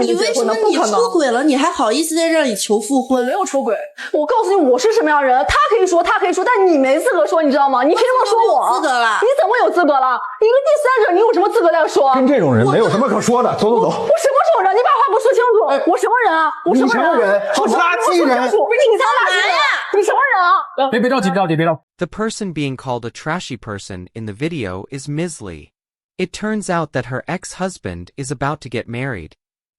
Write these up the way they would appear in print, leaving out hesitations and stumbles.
跟你结婚的，不可能。你为什么你出轨了，你还好意思在这里求复婚？没有出轨，我告诉你我是什么样的人，他可以说，但你没资格说，你知道吗？你凭什么说我？资格了？你怎么有资格了？一个第三者，你有什么资格在说？跟这种人没有什么可说的，走。我什么种人？你把话给我说清楚。我什么人啊？我什么人？我垃圾人！不是你才垃圾人呀！你什么人啊？别着急。The person being called a trashy person in the video is Misley. It turns out that her ex-husband is about to get married.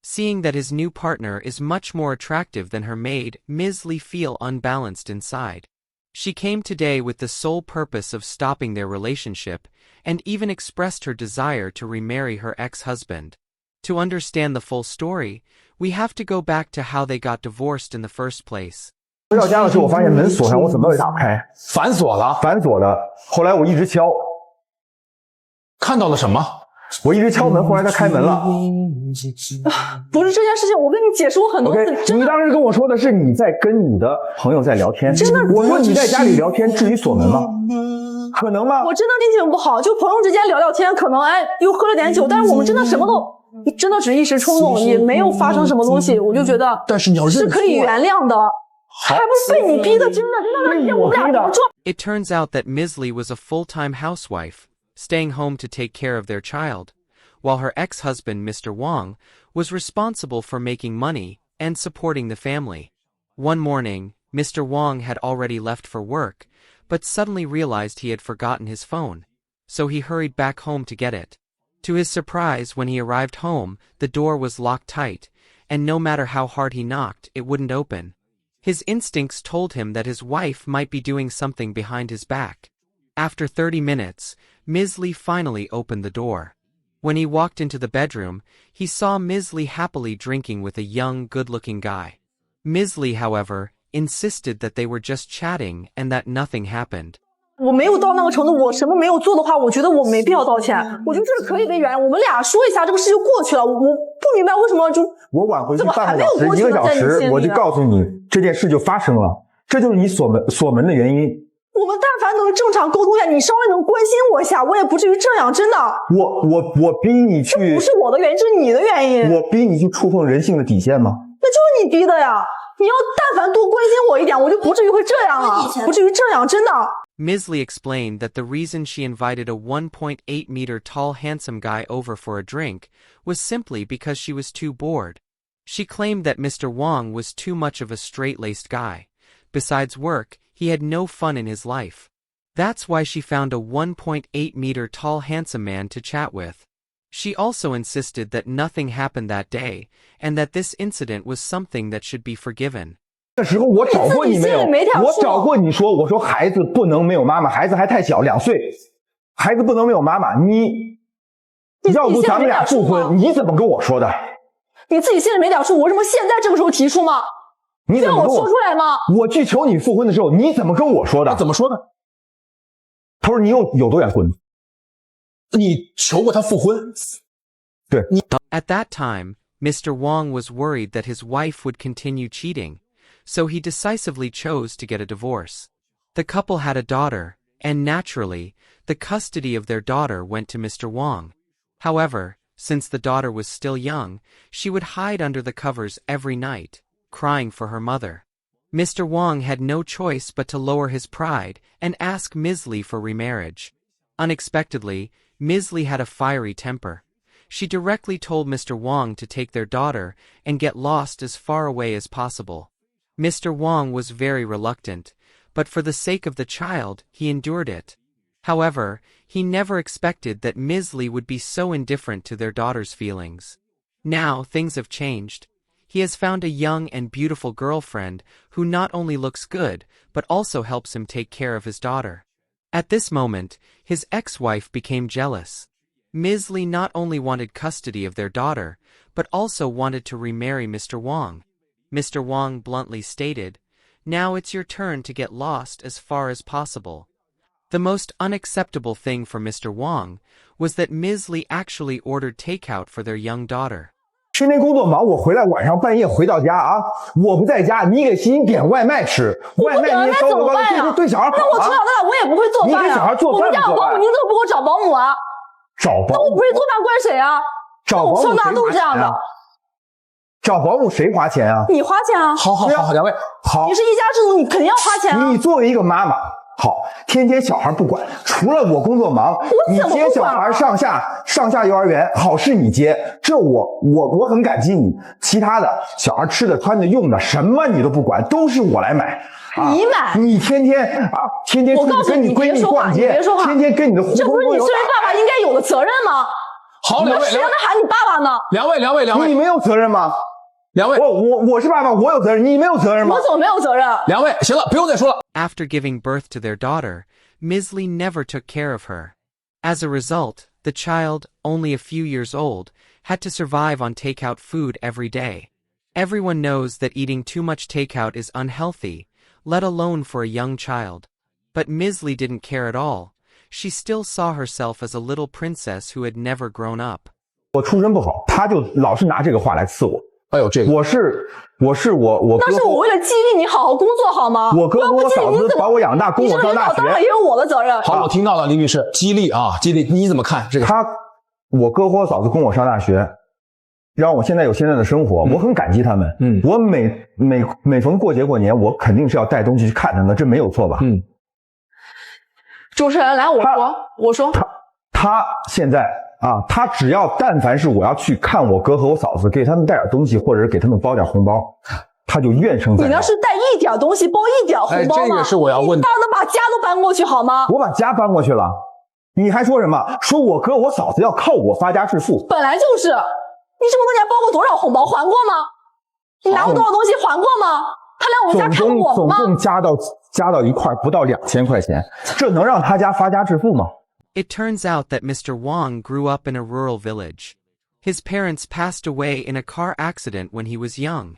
Seeing that his new partner is much more attractive than her made Misley feel unbalanced inside. She came today with the sole purpose of stopping their relationship, and even expressed her desire to remarry her ex-husband. To understand the full story, we have to go back to how they got divorced in the first place. 回到家的时候，我发现门锁上，我怎么也打不开，反锁了。后来我一直敲，看到了什么？我一直敲门，后来他开门了。不是这件事情，我跟你解释过很多次。Okay, 你当时跟我说的是你在跟你的朋友在聊天，真的？我说你在家里聊天，至于锁门吗？可能吗？我真的心情不好，就朋友之间聊聊天，可能又喝了点酒，但是我们真的什么都，真的只一时冲动，也没有发生什么东西，我就觉得，但是你要认错，是可以原谅的。还不是被你逼的，真的我们俩怎么做？ It turns out that Misley was a full-time housewife, staying home to take care of their child, while her ex-husband, Mr. Wong, was responsible for making money and supporting the family. One morning, Mr. Wong had already left for work, but suddenly realized he had forgotten his phone, so he hurried back home to get it. To his surprise, when he arrived home, the door was locked tight, and no matter how hard he knocked, it wouldn't open. His instincts told him that his wife might be doing something behind his back. After 30 minutes, Misley finally opened the door. When he walked into the bedroom, he saw Misley happily drinking with a young, good-looking guy. Misley, however, insisted that they were just chatting and that nothing happened. 我没有到那个程度，我什么没有做的话，我觉得我没必要道歉。我觉得这个可以被原谅，我们俩说一下，这个事就过去了。我不明白为什么就我晚回去半个小时、1个小时，我就告诉你这件事就发生了，这就是你锁门的原因。我们但凡能正常沟通一下，你稍微能关心我一下，我也不至于这样，真的。我逼你去，这不是我的原因，这是你的原因。我逼你去触碰人性的底线吗？那就是你逼的呀！你要但凡多关心我一点，我就不至于会这样了，不至于这样，真的。Misley explained that the reason she invited a 1.8-meter tall handsome guy over for a drink was simply because she was too bored. She claimed that Mr. Wong was too much of a straight-laced guy. Besides work, he had no fun in his life. That's why she found a 1.8-meter tall handsome man to chat with. She also insisted that nothing happened that day, and that this incident was something that should be forgiven. 那时候我找过你没有？我找过你说，我说孩子不能没有妈妈，孩子还太小，2岁，孩子不能没有妈妈。你要不咱们俩复婚？你怎么跟我说的？你自己心里没点数，我为什么现在这个时候提出吗？你怎么跟我说出来吗？我去求你复婚的时候，你怎么跟我说的？怎么说的？他说你有多远婚？你求过他复婚？对。At that time, Mr. Wong was worried that his wife would continue cheating, so he decisively chose to get a divorce. The couple had a daughter, and naturally, the custody of their daughter went to Mr. Wong. However, since the daughter was still young, she would hide under the covers every night, crying for her mother. Mr. Wong had no choice but to lower his pride and ask Misley for remarriage. Unexpectedly, Misley had a fiery temper. She directly told Mr. Wong to take their daughter and get lost as far away as possible. Mr. Wong was very reluctant, but for the sake of the child, he endured it. However, he never expected that Misley would be so indifferent to their daughter's feelings. Now, things have changed. He has found a young and beautiful girlfriend who not only looks good, but also helps him take care of his daughter. At this moment, his ex-wife became jealous. Misley not only wanted custody of their daughter, but also wanted to remarry Mr. Wong. Mr. Wong bluntly stated, "Now it's your turn to get lost as far as possible." The most unacceptable thing for Mr. Wong was that Misley actually ordered takeout for their young daughter. 天天工作忙，我回来晚上半夜回到家啊，我不在家，你给欣欣点外卖吃，外卖你也收了，对小孩好啊。那我从小到大我也不会做饭呀。你给小孩做饭不做饭？我们家有保姆，你怎么不给我找保姆啊？找保姆？那我不会做饭怪谁啊？找保姆从小到大都是这样的。找保姆谁花钱啊？你花钱啊？好，两位好你。是一家之主，你肯定要花钱啊。你作为一个妈妈，好，天天小孩不管，除了我工作忙，你怎么不管啊接小孩上下幼儿园，好是你接，这我很感激你。其他的小孩吃的穿的用的什么你都不管，都是我来买。你买？你天天出去跟你闺蜜逛街，天天跟你的狐这不是你朋狗友作为爸爸应该有的责任吗？好，两位，谁让他喊你爸爸呢？两位，你没有责任吗？两位，我是爸爸，我有责任，你没有责任吗？我怎么没有责任？两位，行了，不用再说了。After giving birth to their daughter, Misley never took care of her. As a result, the child, only a few years old, had to survive on takeout food every day. Everyone knows that eating too much takeout is unhealthy, let alone for a young child. But Misley didn't care at all. She still saw herself as a little princess who had never grown up. 我出身不好，他就老是拿这个话来刺我。哎呦，这个我是我哥，那是我为了激励你好好工作好吗？我哥和我嫂子把我养大，供我上大学。当然也有我的责任。好，我听到了，李律师，激励啊，激励，你怎么看这个？我哥和我嫂子供我上大学，让我现在有现在的生活，我很感激他们。我每逢过节过年，我肯定是要带东西去看他们，这没有错吧？主持人来，我说，他现在他只要但凡是我要去看我哥和我嫂子，给他们带点东西，或者是给他们包点红包，他就怨声载道。你那是带一点东西，包一点红包吗？这个是我要问的。你能把家都搬过去好吗？我把家搬过去了，你还说什么？说我哥我嫂子要靠我发家致富？本来就是，你这么多年包过多少红包，还过吗？你拿过多少东西还过吗？他来我们家看我吗？总共加到一块不到2000块钱，这能让他家发家致富吗？ It turns out that Mr. Wong grew up in a rural village. His parents passed away in a car accident when he was young.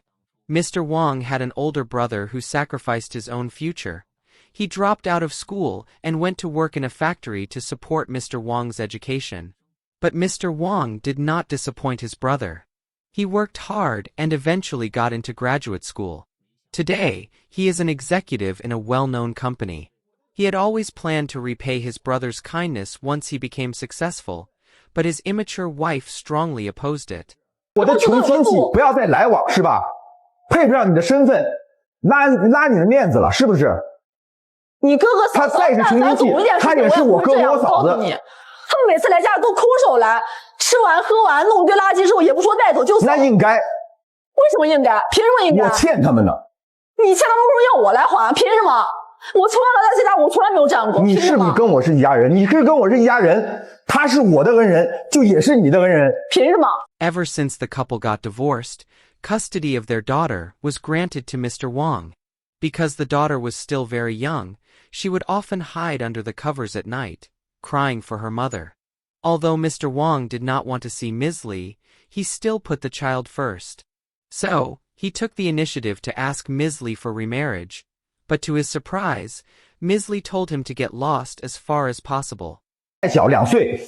Mr. Wong had an older brother who sacrificed his own future. He dropped out of school and went to work in a factory to support Mr. Wong's education. But Mr. Wong did not disappoint his brother. He worked hard and eventually got into graduate school. Today, he is an executive in a well-known company. He had always planned to repay his brother's kindness once he became successful, but his immature wife strongly opposed it. 我的穷亲戚不要再来往是吧？配不上你的身份，拉你的面子了是不是？你哥哥嫂子他再是穷亲戚，他也是我哥和我嫂子。他们每次来家都空手来，吃完喝完弄堆垃圾之后也不说带走就走。那应该。为什么应该？凭什么应该？我欠他们的。你欠他们不是要我来还？凭什么？我从小在这家我从来没有占过。你是不是跟我是一家人？你是跟我是一家人，他是我的恩人，就也是你的恩人。凭什么？ Ever since the couple got divorced, custody of their daughter was granted to Mr. Wong. Because the daughter was still very young, she would often hide under the covers at night, crying for her mother. Although Mr. Wong did not want to see Misley, he still put the child first. So, he took the initiative to ask Misley for remarriage. But to his surprise, Misley told him to get lost as far as possible. 太小2岁，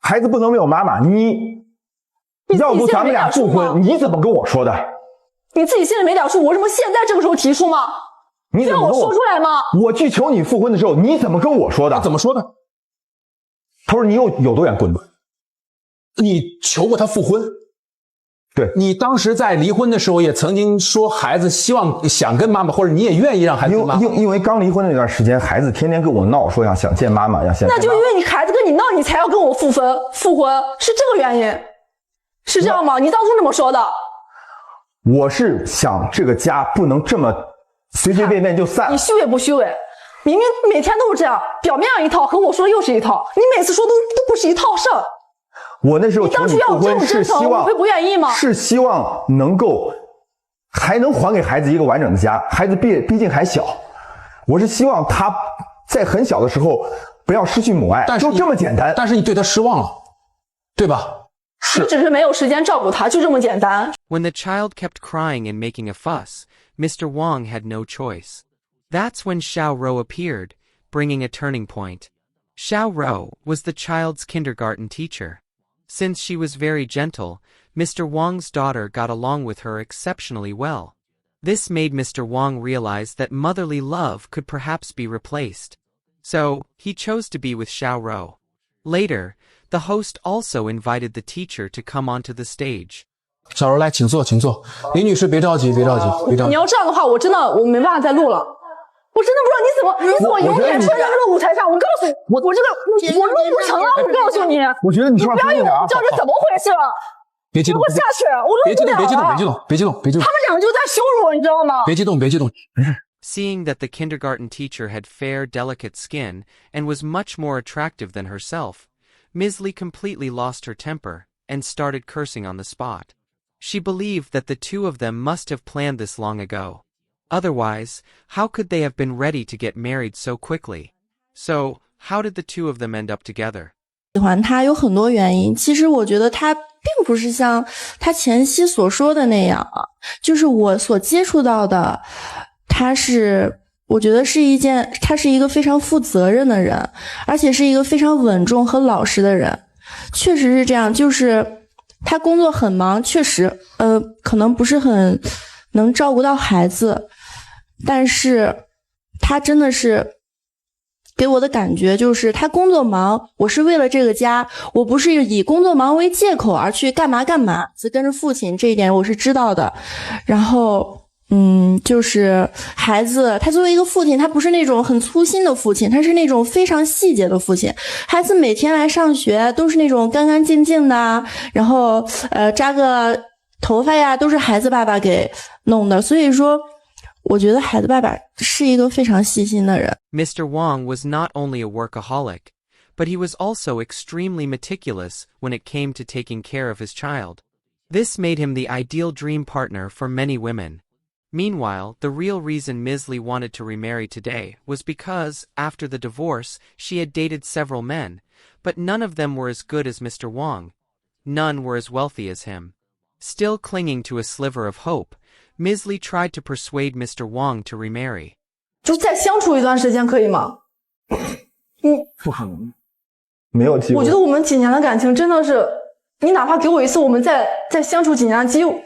孩子不能没有妈妈。你要不咱们俩复婚？你怎么跟我说的？你自己心里没点数，我为什么现在这个时候提出吗？你怎么让我说出来吗？我去求你复婚的时候，你怎么跟我说的？怎么说的？他说你有多远滚吧。你求过他复婚？对，你当时在离婚的时候也曾经说孩子想跟妈妈，或者你也愿意让孩子跟妈妈。因为刚离婚那段时间，孩子天天跟我闹，说想见妈妈，要见妈妈。那就因为你孩子跟你闹，你才要跟我复婚，是这个原因，是这样吗？你当初这么说的。我是想这个家不能这么随随便便就散了。你虚伪不虚伪？明明每天都是这样，表面上一套，和我说的又是一套，你每次说都不是一套事儿。我那时候求你复婚是希望，我会不愿意吗？是希望能够还能还给孩子一个完整的家。孩子毕竟还小，我是希望他在很小的时候不要失去母爱，就这么简单。但是你对他失望了，对吧？你只是没有时间照顾他，就这么简单。When the child kept crying and making a fuss, Mr. Wong had no choice. That's when Xiao Rou appeared, bringing a turning point. Xiao Rou was the child's kindergarten teacher. Since she was very gentle, Mr. Wong's daughter got along with her exceptionally well. This made Mr. Wong realize that motherly love could perhaps be replaced. So, he chose to be with Xiao Rou. Later, the host also invited the teacher to come onto the stage. 小柔来，请坐，请坐。李女士，别着急，别着急，别着急。你要这样的话，我真的没办法再录了。我真的不知道你怎么永远站在这个舞台上。我告诉你，我录不成了。我告诉你，我觉得你说不要以为我叫这怎么回事了。别激动，给我下去！我录不了了。别激动，别激动，别激动，别激动。他们两个就在羞辱我，你知道吗？别激动，别激动，没事。Seeing that the kindergarten teacher had fair, delicate skin and was much more attractive than herself, Ms. Lee completely lost her temper and started cursing on the spot. She believed that the two of them must have planned this long ago. Otherwise, how could they have been ready to get married so quickly? So, how did the two of them end up together? 喜欢他有很多原因，其实我觉得他并不是像他前妻所说的那样啊，就是我所接触到的，我觉得他是一个非常负责任的人，而且是一个非常稳重和老实的人。确实是这样，就是他工作很忙，确实可能不是很能照顾到孩子，但是他真的是给我的感觉就是他工作忙，我是为了这个家，我不是以工作忙为借口而去干嘛干嘛，只跟着父亲，这一点我是知道的。然后就是孩子，他作为一个父亲，他不是那种很粗心的父亲，他是那种非常细节的父亲。孩子每天来上学都是那种干干净净的，然后扎个头发呀都是孩子爸爸给弄的，所以说我觉得孩子爸爸是一个非常细心的人。 Mr. Wong was not only a workaholic, but he was also extremely meticulous when it came to taking care of his child. This made him the ideal dream partner for many women. Meanwhile, the real reason Ms. Lee wanted to remarry today was because, after the divorce, she had dated several men, but none of them were as good as Mr. Wong. None were as wealthy as him. Still clinging to a sliver of hope, Ms. Lee tried to persuade Mr. Wong to remarry. 就再相处一段时间可以吗？不可能，没有机会。我觉得我们几年的感情真的是，你哪怕给我一次我们再相处几年的机会，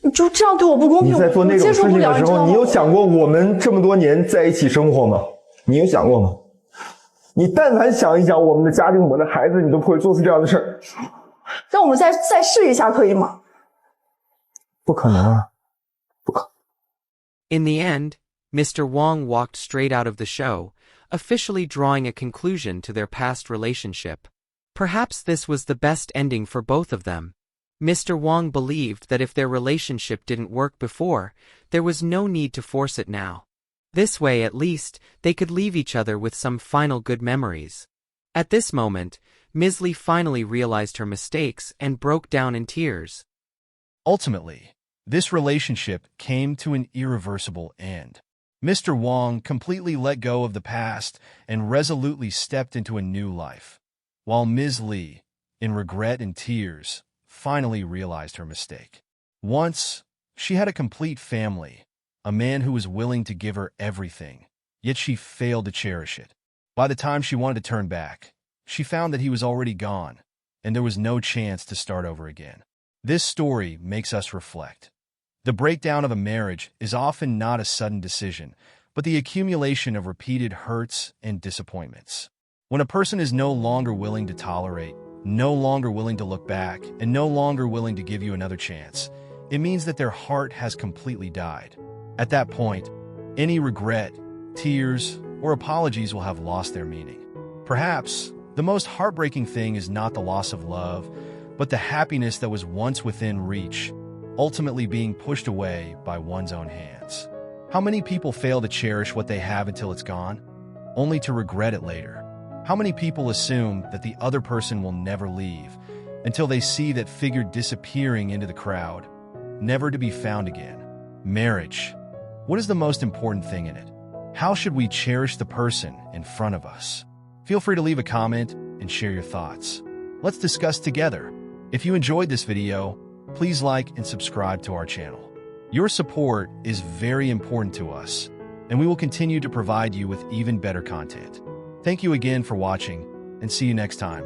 你就这样对我不公平。你在做那种事情的时候，你有想过我们这么多年在一起生活吗？你有想过吗？你但凡想一想我们的家庭，我们的孩子，你都不会做出这样的事儿。让我们再试一下，可以吗？不可能啊，不可能。 In the end, Mr. Wong walked straight out of the show, officially drawing a conclusion to their past relationship. Perhaps this was the best ending for both of them. Mr. Wong believed that if their relationship didn't work before, there was no need to force it now. This way, at least, they could leave each other with some final good memories. At this moment, Ms. Lee finally realized her mistakes and broke down in tears. Ultimately, this relationship came to an irreversible end. Mr. Wong completely let go of the past and resolutely stepped into a new life, while Ms. Lee, in regret and tears, finally realized her mistake. Once, she had a complete family, a man who was willing to give her everything, yet she failed to cherish it. By the time she wanted to turn back, she found that he was already gone, and there was no chance to start over again. This story makes us reflect. The breakdown of a marriage is often not a sudden decision, but the accumulation of repeated hurts and disappointments. When a person is no longer willing to tolerate, no longer willing to look back, and no longer willing to give you another chance, it means that their heart has completely died. At that point, any regret, tears, or apologies will have lost their meaning. Perhaps, the most heartbreaking thing is not the loss of love, but the happiness that was once within reach, ultimately being pushed away by one's own hands. How many people fail to cherish what they have until it's gone, only to regret it later? How many people assume that the other person will never leave, until they see that figure disappearing into the crowd, never to be found again? Marriage. What is the most important thing in it? How should we cherish the person in front of us? Feel free to leave a comment and share your thoughts. Let's discuss together. If you enjoyed this video, please like and subscribe to our channel. Your support is very important to us, and we will continue to provide you with even better content. Thank you again for watching, and see you next time.